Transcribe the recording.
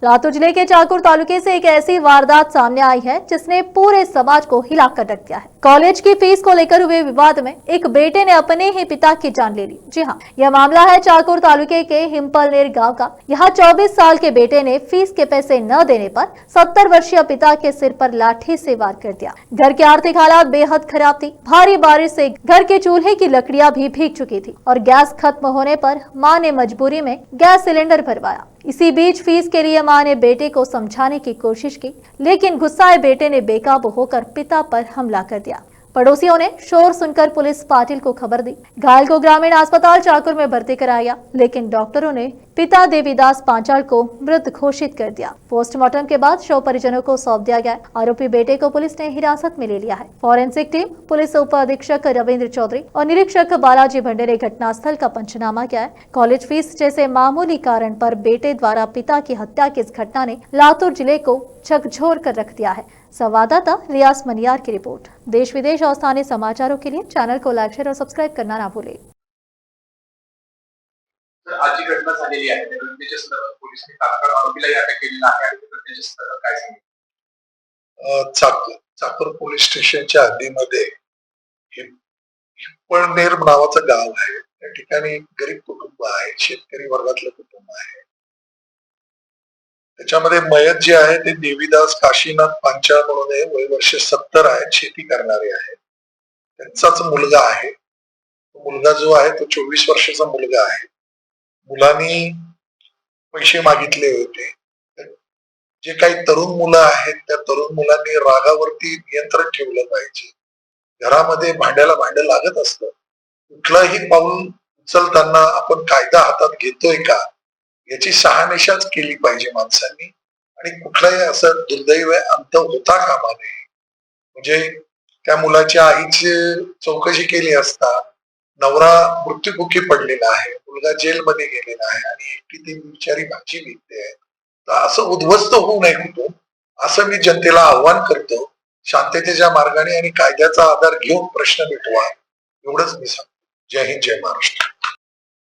लातूर जिले के चाकुर तालुके से एक ऐसी वारदात सामने आई है जिसने पूरे समाज को हिलाकर रख दिया है। कॉलेज की फीस को लेकर हुए विवाद में एक बेटे ने अपने ही पिता की जान ले ली। जी हाँ, यह मामला है चाकुर तालुके के हिम्पलनेर गांव का। यहाँ 24 साल के बेटे ने फीस के पैसे न देने पर 70 वर्षीय पिता के सिर पर लाठी से वार कर दिया। घर की आर्थिक हालात बेहद खराब थी। भारी बारिश से घर के चूल्हे की लकड़ियां भी भीग चुकी थी और गैस खत्म होने पर मां ने मजबूरी में गैस सिलेंडर भरवाया। इसी बीच फीस के लिए मां ने बेटे को समझाने की कोशिश की, लेकिन गुस्साए बेटे ने बेकाबू होकर पिता पर हमला कर दिया। पड़ोसियों ने शोर सुनकर पुलिस पाटिल को खबर दी। घायल को ग्रामीण अस्पताल चाकुर में भर्ती कराया, लेकिन डॉक्टरों ने पिता देवीदास पांचाल को मृत घोषित कर दिया। पोस्टमार्टम के बाद शव परिजनों को सौंप दिया गया। आरोपी बेटे को पुलिस ने हिरासत में ले लिया है। फॉरेंसिक टीम, पुलिस उप अधीक्षक रविंद्र चौधरी और निरीक्षक बालाजी भंडे ने घटनास्थल का पंचनामा किया है। कॉलेज फीस जैसे मामूली कारण पर बेटे द्वारा पिता की हत्या की इस घटना ने लातूर जिले को झकझोर कर रख दिया है। संवाददाता रियाज मनियार की रिपोर्ट। देश विदेश और स्थानीय समाचारों के लिए चैनल को लाइक, शेयर और सब्सक्राइब करना ना भूलें। आज जी घटना झालेली आहे त्या घटनेच्या संदर्भात पोलिसांनी तात्काळ आरोपीला अटक केलेली आहे आणि घटनेच्या संदर्भात काय सांगितलं? चाकूर पोलीस स्टेशनच्या हद्दीमध्ये हिप्पळनेर नावाचं गाव आहे। त्या ठिकाणी गरीब कुटुंब आहे, शेतकरी वर्गातलं कुटुंब आहे। त्याच्यामध्ये मयत जे आहे ते देवीदास काशीनाथ पांचाळ म्हणून आहे, वय वर्ष 70 आहे, शेती करणारे आहे। त्यांचाच मुलगा आहे। तो मुलगा जो आहे तो 24 वर्षाचा मुलगा आहे। मुलांनी पैसे मागितले होते। जे काही तरुण मुलं आहेत त्या तरुण मुलांनी रागावरती नियंत्रण ठेवलं पाहिजे। घरामध्ये भांड्याला भांड लागत असतं। कुठलंही पाऊल उचलताना आपण कायदा हातात घेतोय का याची शहानिशाच केली पाहिजे माणसांनी, आणि कुठलाही असं दुर्दैव अंत होता कामा नये। म्हणजे त्या मुलाच्या आईची चौकशी केली असता नवरा मृत्युमुखी पडलेला आहे, मुलगा जेलमध्ये गेलेला आहे आणि एकटी ती बिचारी भाजी विकते। तर असं उद्ध्वस्त होऊ नये कुटुंब, असं मी जनतेला आव्हान करतो। शांततेच्या मार्गाने आणि कायद्याचा आधार घेऊन प्रश्न मिटवा, एवढंच मी सांगतो। जय हिंद, जय महाराष्ट्र।